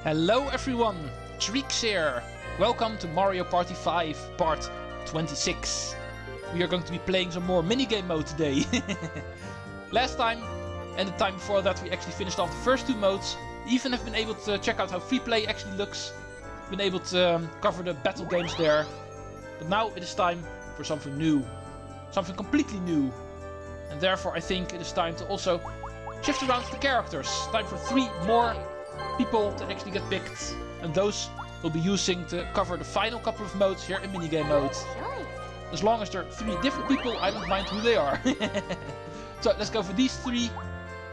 Hello everyone, Treecks here. Welcome to Mario Party 5, part 26. We are going to be playing some more minigame mode today. Last time and the time before that we actually finished off the first two modes. Even have been able to check out how free play actually looks. Been able to cover the battle games there. But now it is time for something new. Something completely new. And therefore I think it is time to also shift around the characters. Time for 3 more people to actually get picked, and those we'll be using to cover the final couple of modes here in minigame mode. As long as there are 3 different people, I don't mind who they are. So let's go for these 3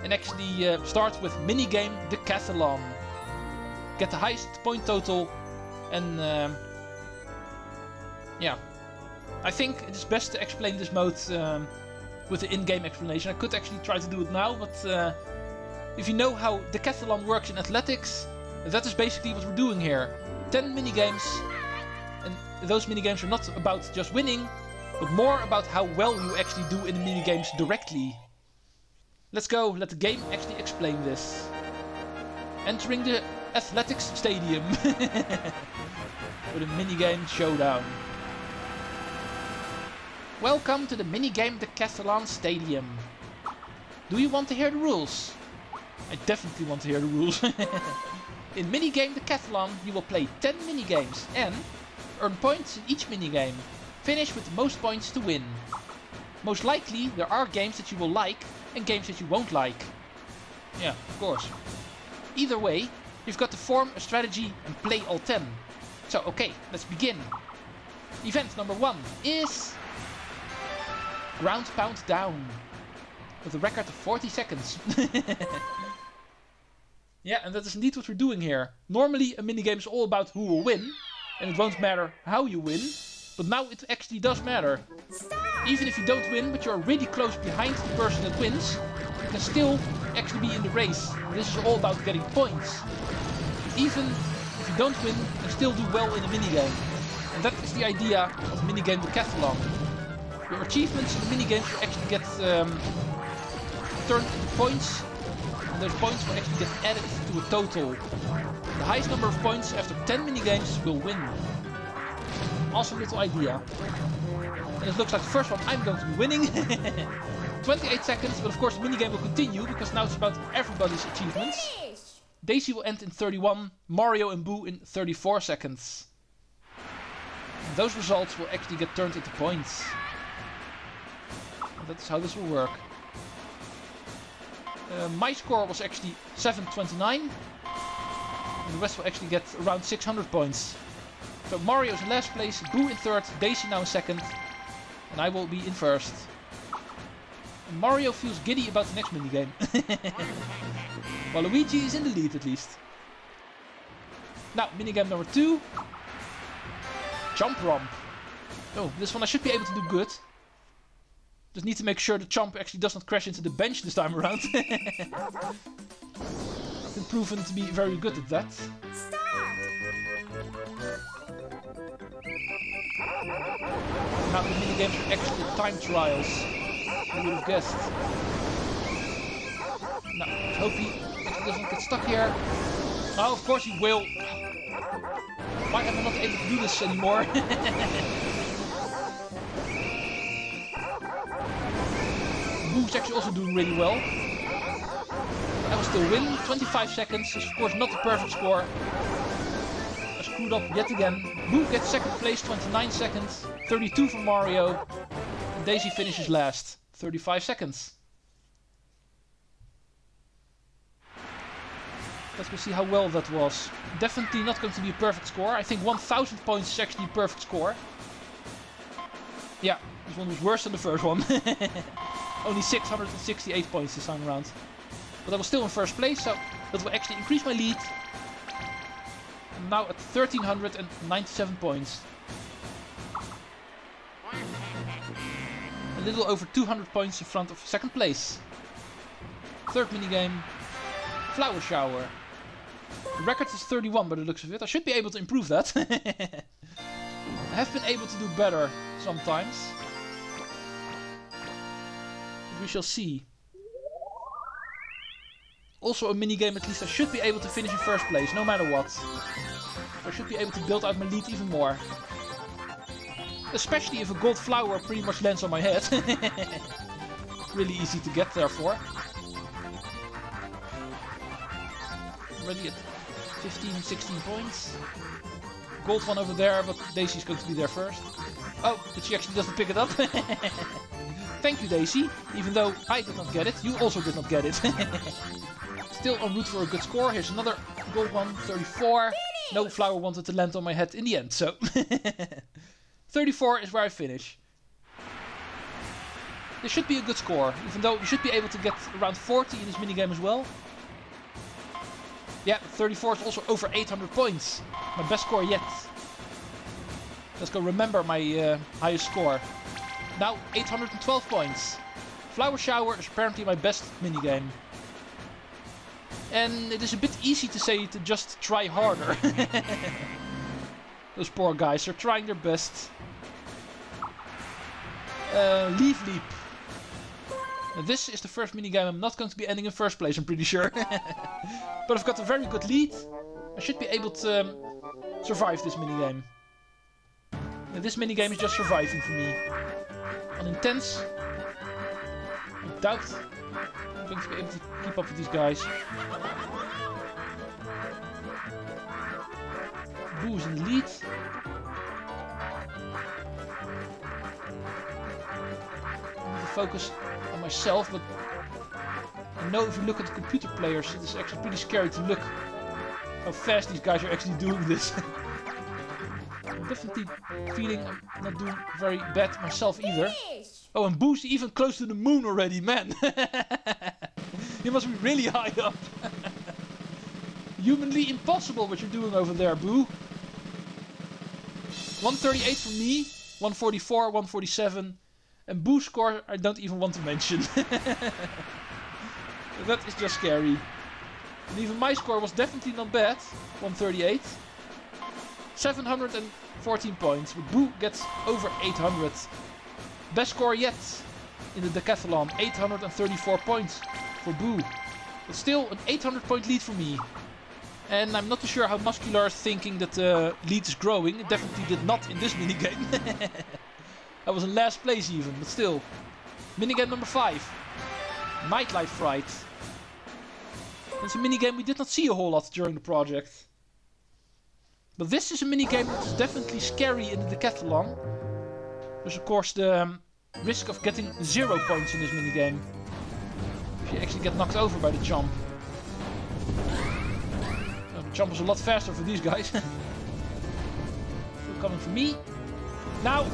and actually start with minigame Decathlon. Get the highest point total, and yeah, I think it is best to explain this mode with the in-game explanation. I could actually try to do it now, but if you know how Decathlon works in athletics, that is basically what we're doing here. 10 minigames, and those minigames are not about just winning, but more about how well you actually do in the minigames directly. Let's go, let the game actually explain this. Entering the athletics stadium for the minigame showdown. Welcome to the minigame Decathlon stadium. Do you want to hear the rules? I definitely want to hear the rules. In minigame Decathlon, you will play 10 minigames and earn points in each minigame. Finish with the most points to win. Most likely, there are games that you will like and games that you won't like. Yeah, of course. Either way, you've got to form a strategy and play all 10. So, okay, let's begin. Event number 1 is Ground Pound Down, with a record of 40 seconds. Yeah, and that is indeed what we're doing here. Normally a minigame is all about who will win, and it won't matter how you win, but now it actually does matter. Even if you don't win, but you're really close behind the person that wins, you can still actually be in the race. This is all about getting points. Even if you don't win, you can still do well in a minigame. And that is the idea of minigame Decathlon. Your achievements in the minigames will actually get turned into points, and those points will actually get added to a total. The highest number of points after 10 minigames will win. Awesome little idea. And it looks like the first one I'm going to be winning. 28 seconds, but of course the minigame will continue because now it's about everybody's achievements. Daisy will end in 31, Mario and Boo in 34 seconds. And those results will actually get turned into points. And that's how this will work. My score was actually 729, and the rest will actually get around 600 points. So Mario's in last place, Boo in third, Daisy now in second, and I will be in first. And Mario feels giddy about the next minigame. While Luigi is in the lead at least. Now, minigame number 2. Chomp Romp. Oh, this one I should be able to do good. Just need to make sure the Chomp actually does not crash into the bench this time around. I've been proven to be very good at that. Now the minigames are actually time trials. Who would have guessed? Now, I hope he actually doesn't get stuck here. Oh, of course he will. Why am I not able to do this anymore? Boo's actually also doing really well. I will still win. 25 seconds is of course not the perfect score. I screwed up yet again. Boo gets second place, 29 seconds. 32 for Mario. And Daisy finishes last. 35 seconds. Let's go see how well that was. Definitely not going to be a perfect score. I think 1000 points is actually a perfect score. Yeah, this one was worse than the first one. Only 668 points this time around. But I was still in first place, so that will actually increase my lead. I'm now at 1397 points. A little over 200 points in front of second place. Third minigame, Flower Shower. The record is 31 by the looks of it. I should be able to improve that. I have been able to do better sometimes. We shall see. also a minigame at least I should be able to finish in first place, no matter what. I should be able to build out my lead even more. Especially if a gold flower pretty much lands on my head. Really easy to get therefore. Already at 15, 16 points. Gold one over there, but Daisy's going to be there first. Oh, but she actually doesn't pick it up. Thank you, Daisy. Even though I did not get it, you also did not get it. Still en route for a good score. Here's another gold one, 34. No flower wanted to land on my head in the end, so... 34 is where I finish. This should be a good score, even though you should be able to get around 40 in this minigame as well. Yeah, 34 is also over 800 points. My best score yet. Let's go remember my highest score. Now 812 points. Flower Shower is apparently my best minigame. And it is a bit easy to say to just try harder. Those poor guys are trying their best. Leaf Leap. Now, this is the first minigame I'm not going to be ending in first place, I'm pretty sure. But I've got a very good lead. I should be able to survive this minigame. Now, this minigame is just surviving for me. On intense, I doubt I'm going to be able to keep up with these guys. Boo is in the lead. I need to focus on myself, but I know if you look at the computer players, it is actually pretty scary to look how fast these guys are actually doing this. I'm definitely feeling I'm not doing very bad myself either. Oh, and Boo's even close to the moon already, man. He must be really high up. Humanly impossible what you're doing over there, Boo. 138 for me, 144, 147, and Boo's score I don't even want to mention. That is just scary. And even my score was definitely not bad, 138. 714 points, but Boo gets over 800. Best score yet in the Decathlon, 834 points for Boo. But still an 800 point lead for me. And I'm not too sure how Muscular is thinking that the lead is growing. It definitely did not in this minigame. I was in last place even, but still. Minigame number 5. Nightlife Fright. It's a minigame we did not see a whole lot during the project. But this is a minigame that is definitely scary in the Decathlon. There's of course the risk of getting 0 points in this minigame. If you actually get knocked over by the Chomp. Chomp is a lot faster for these guys. Still coming for me. Now!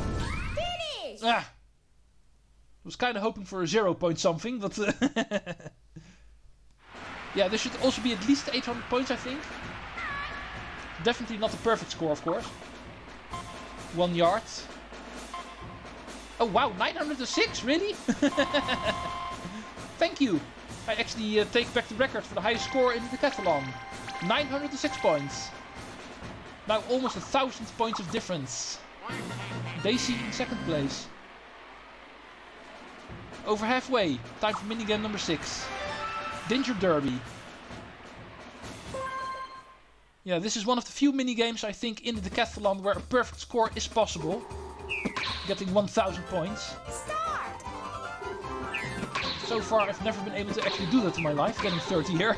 Finish! I was kind of hoping for a 0 point something, but... yeah, there should also be at least 800 points, I think. Definitely not a perfect score, of course. 1 yard. Oh wow, 906, really? Thank you! I actually take back the record for the highest score in the Decathlon. 906 points. Now almost 1,000 points of difference. Daisy in second place. Over halfway. Time for minigame number 6. Danger Derby. Yeah, this is one of the few minigames I think in the Decathlon where a perfect score is possible. Getting 1,000 points. So far I've never been able to actually do that in my life, getting 30 here.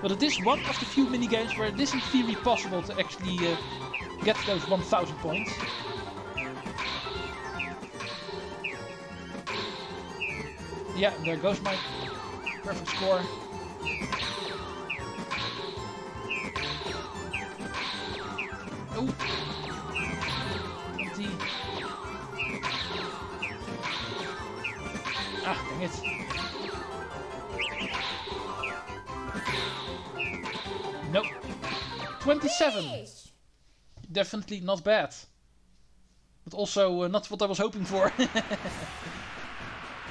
But it is one of the few minigames where it is in theory possible to actually get those 1,000 points. Yeah, there goes my perfect score. Oh! 20. Ah, dang it. Nope. 27. Definitely not bad. But also not what I was hoping for.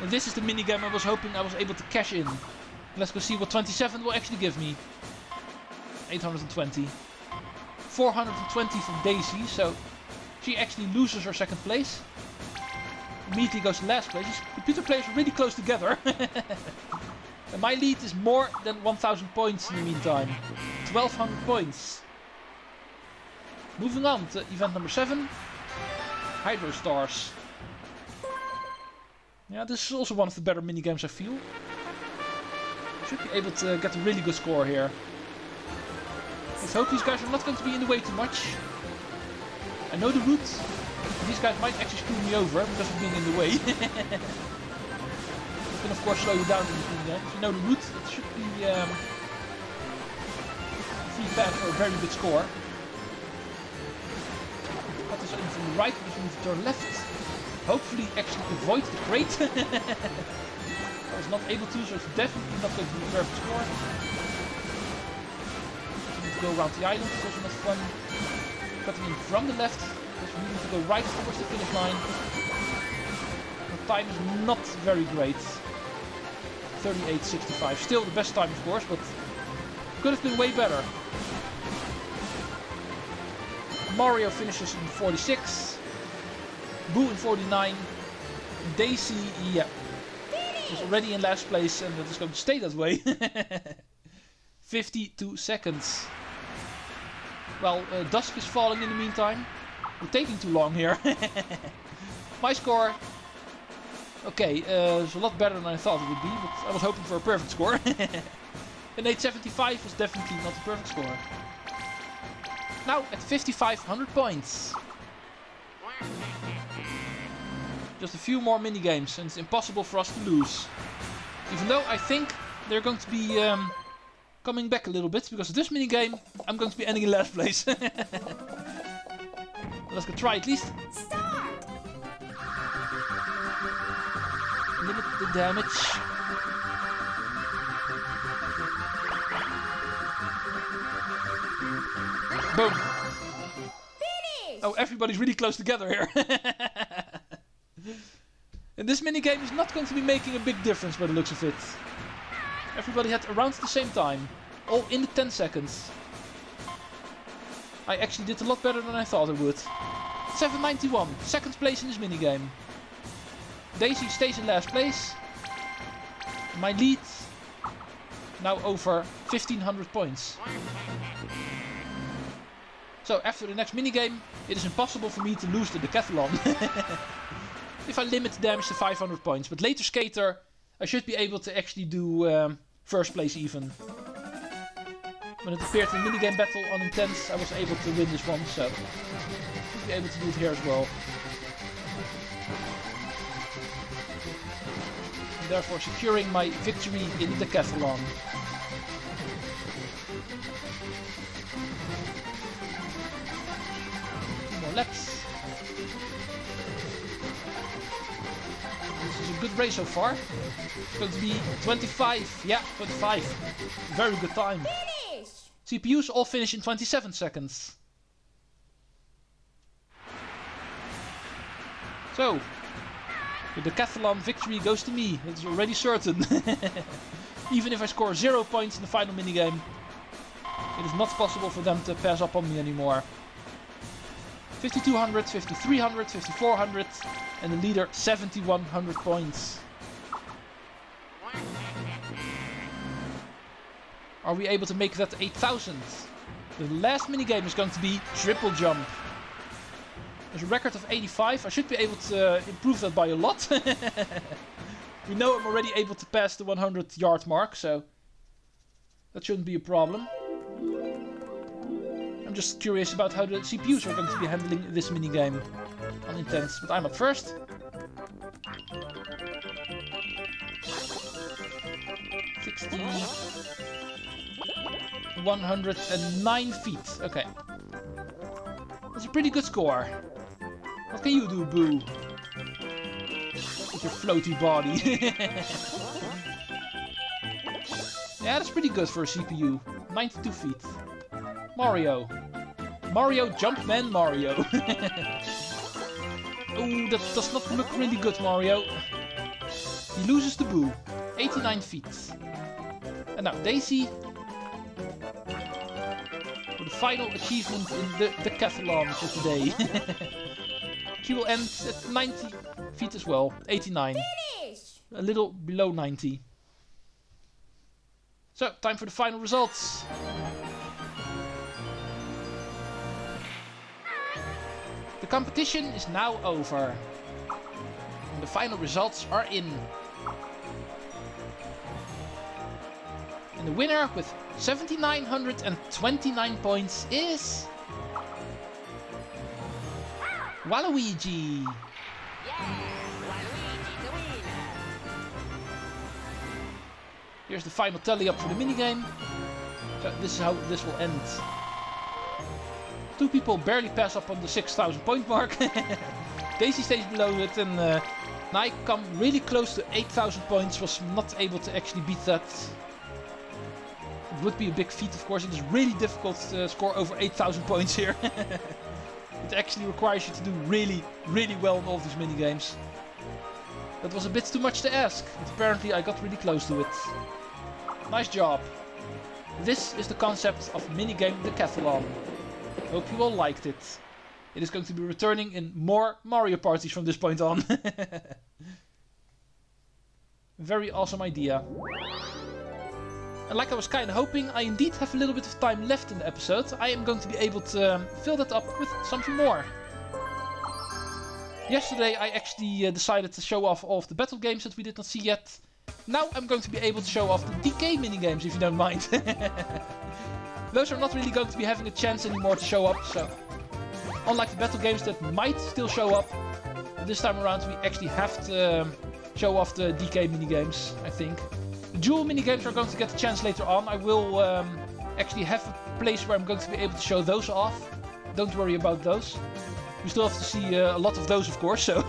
And this is the minigame I was hoping I was able to cash in. Let's go see what 27 will actually give me. 820. 420 from Daisy, so she actually loses her second place. Immediately goes to last place. These computer players are really close together. And my lead is more than 1000 points in the meantime. 1200 points. Moving on to event number 7. Hydrostars. Yeah, this is also one of the better minigames I feel. Should be able to get a really good score here. Let's hope these guys are not going to be in the way too much. I know the route. These guys might actually screw me over because of being in the way. You can of course slow you down in this minigame. If you know the route, it should be free path for a very good score. Cut this in from the right because we need to turn left. Hopefully actually avoid the crate. I was not able to, so it's definitely not going to be a perfect score. We need to go around the island, it's also not fun. Cutting in from the left, because we need to go right towards the finish line. The time is not very great. 38.65. Still the best time of course, but could have been way better. Mario finishes in 46. Boo in 49. Daisy, yeah, is already in last place and that is going to stay that way. 52 seconds. Well, dusk is falling in the meantime. We're taking too long here. My score, okay, is a lot better than I thought it would be, but I was hoping for a perfect score. An 875 was definitely not a perfect score. Now at 5500 points. Just a few more minigames and it's impossible for us to lose. Even though I think they're going to be coming back a little bit, because of this minigame I'm going to be ending in last place. Let's go try at least. Start. Limit the damage. Boom. Finish. Oh, everybody's really close together here. And this minigame is not going to be making a big difference by the looks of it. Everybody had around the same time. All in the 10 seconds. I actually did a lot better than I thought I would. 791, second place in this minigame. Daisy stays in last place. My lead now over 1500 points. So after the next minigame, it is impossible for me to lose the Decathlon. If I limit the damage to 500 points. But later Skater, I should be able to actually do first place even. When it appeared in the minigame battle on Intense, I was able to win this one, so I should be able to do it here as well. And therefore securing my victory in the Decathlon. Two more laps. This is a good race so far. It's going to be 25. Yeah, 25. Very good time. Finish. CPUs all finish in 27 seconds. So, the Decathlon victory goes to me. It's already certain. Even if I score 0 points in the final minigame, it is not possible for them to pass up on me anymore. 5200, 5300, 5400, and the leader 7100 points. Are we able to make that 8000? The last minigame is going to be triple jump. There's a record of 85. I should be able to improve that by a lot. We know I'm already able to pass the 100 yard mark, so that shouldn't be a problem. I'm just curious about how the CPUs are going to be handling this minigame on Intense, but I'm up first. 60. 109 feet. Okay. That's a pretty good score. What can you do, Boo? With your floaty body. Yeah, that's pretty good for a CPU. 92 feet. Mario. Mario Jumpman Mario. Oh, that does not look really good, Mario. He loses the Boo. 89 feet. And now Daisy. For the final achievement in the Decathlon for today. She will end at 90 feet as well. 89. Finish. A little below 90. So, time for the final results. The competition is now over. And the final results are in. And the winner with 7,929 points is... Waluigi! Here's the final tally up for the minigame. So this is how this will end. 2 people barely pass up on the 6,000 point mark. Daisy stays below it and I come really close to 8,000 points. Was not able to actually beat that. It would be a big feat, of course. It is really difficult to score over 8,000 points here. It actually requires you to do really, really well in all of these minigames. That was a bit too much to ask, but apparently I got really close to it. Nice job. This is the concept of minigame Decathlon. Hope you all liked it. It is going to be returning in more Mario parties from this point on. Very awesome idea. And like I was kind of hoping, I indeed have a little bit of time left in the episode. I am going to be able to fill that up with something more. Yesterday I actually decided to show off all of the battle games that we did not see yet. Now I'm going to be able to show off the DK minigames, if you don't mind. Those are not really going to be having a chance anymore to show up, so... Unlike the battle games that might still show up, this time around we actually have to show off the DK minigames, I think. The dual minigames are going to get a chance later on. I will actually have a place where I'm going to be able to show those off. Don't worry about those. We still have to see a lot of those, of course, so...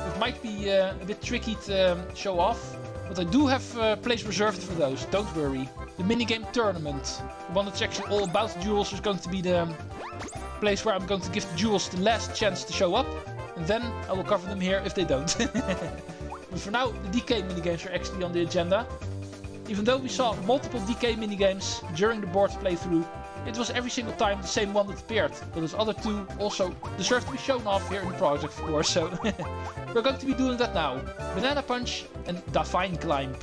It might be a bit tricky to show off, but I do have a place reserved for those, don't worry. The minigame tournament, the one that's actually all about duels, is going to be the place where I'm going to give the duels the last chance to show up, and then I will cover them here if they don't. But for now, the DK minigames are actually on the agenda. Even though we saw multiple DK minigames during the board playthrough, it was every single time the same one that appeared. But those other 2 also deserve to be shown off here in the project, of course, so we're going to be doing that now. Banana Punch and Fine Climb.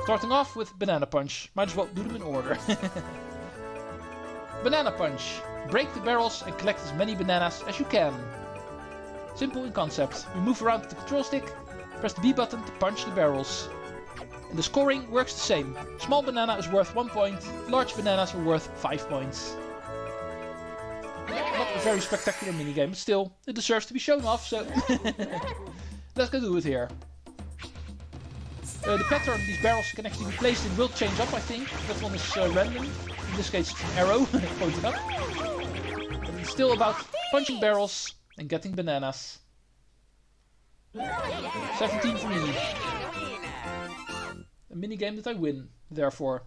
Starting off with Banana Punch. Might as well do them in order. Banana Punch. Break the barrels and collect as many bananas as you can. Simple in concept. We move around with the control stick, press the B button to punch the barrels. And the scoring works the same. Small banana is worth 1 point, large bananas are worth 5 points. Not a very spectacular minigame, but still, it deserves to be shown off, so... Let's go do it here. The pattern these barrels can actually be placed in will change up, I think. That one is random. In this case, it's an arrow pointing up. But it's still about punching barrels and getting bananas. 17 for me. A minigame that I win, therefore.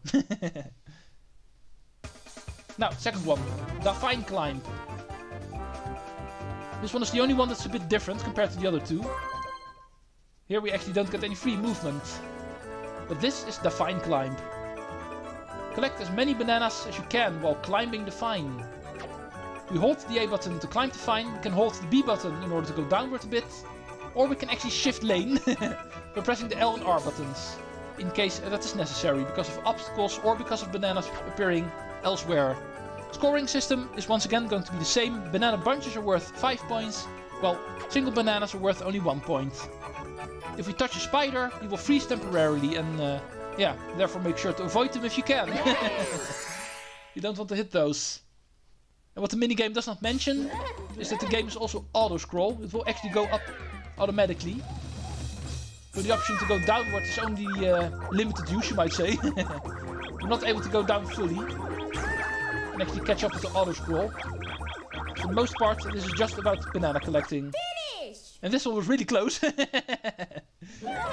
Now, second one. Fine Climb. This one is the only one that's a bit different compared to the other 2. Here we actually don't get any free movement. But this is the Fine Climb. Collect as many bananas as you can while climbing the vine. We hold the A button to climb the vine, we can hold the B button in order to go downward a bit, or we can actually shift lane by pressing the L and R buttons, in case that is necessary because of obstacles or because of bananas appearing elsewhere. Scoring system is once again going to be the same. Banana bunches are worth 5 points, while single bananas are worth only 1 point. If we touch a spider, he will freeze temporarily and yeah, therefore make sure to avoid them if you can. You don't want to hit those. And what the minigame does not mention is that the game is also auto-scroll. It will actually go up automatically. So the option to go downward is only limited use, you might say. You're not able to go down fully and actually catch up with the auto-scroll. For the most part, this is just about banana collecting. And this one was really close.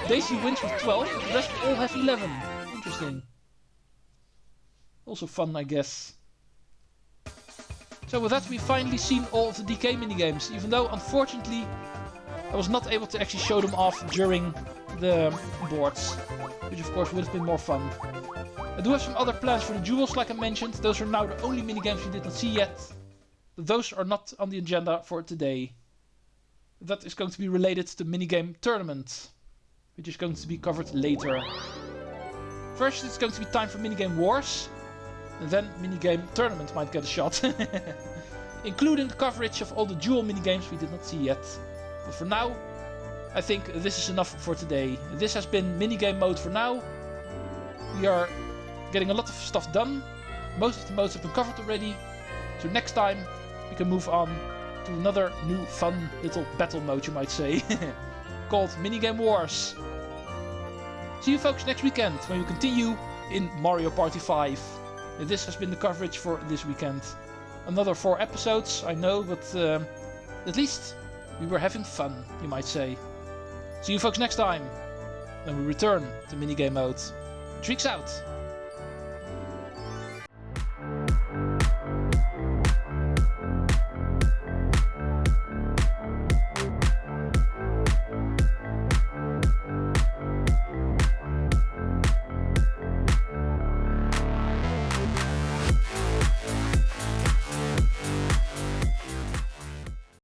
Daisy wins with 12, the rest all have 11. Interesting. Also fun, I guess. So with that, we've finally seen all of the DK minigames, even though, unfortunately, I was not able to actually show them off during the boards, which of course would have been more fun. I do have some other plans for the duels, like I mentioned. Those are now the only minigames we did not see yet. But those are not on the agenda for today. That is going to be related to the minigame tournament, which is going to be covered later. First it's going to be time for minigame wars. And then minigame tournament might get a shot. Including the coverage of all the dual minigames we did not see yet. But for now, I think this is enough for today. This has been minigame mode for now. We are getting a lot of stuff done. Most of the modes have been covered already. So next time we can move on to another new fun little battle mode, you might say. Called Minigame Wars. See you folks next weekend when we continue in Mario Party 5. And this has been the coverage for this weekend. Another 4 episodes, I know, but at least we were having fun, you might say. See you folks next time when we return to minigame mode. Treecks out!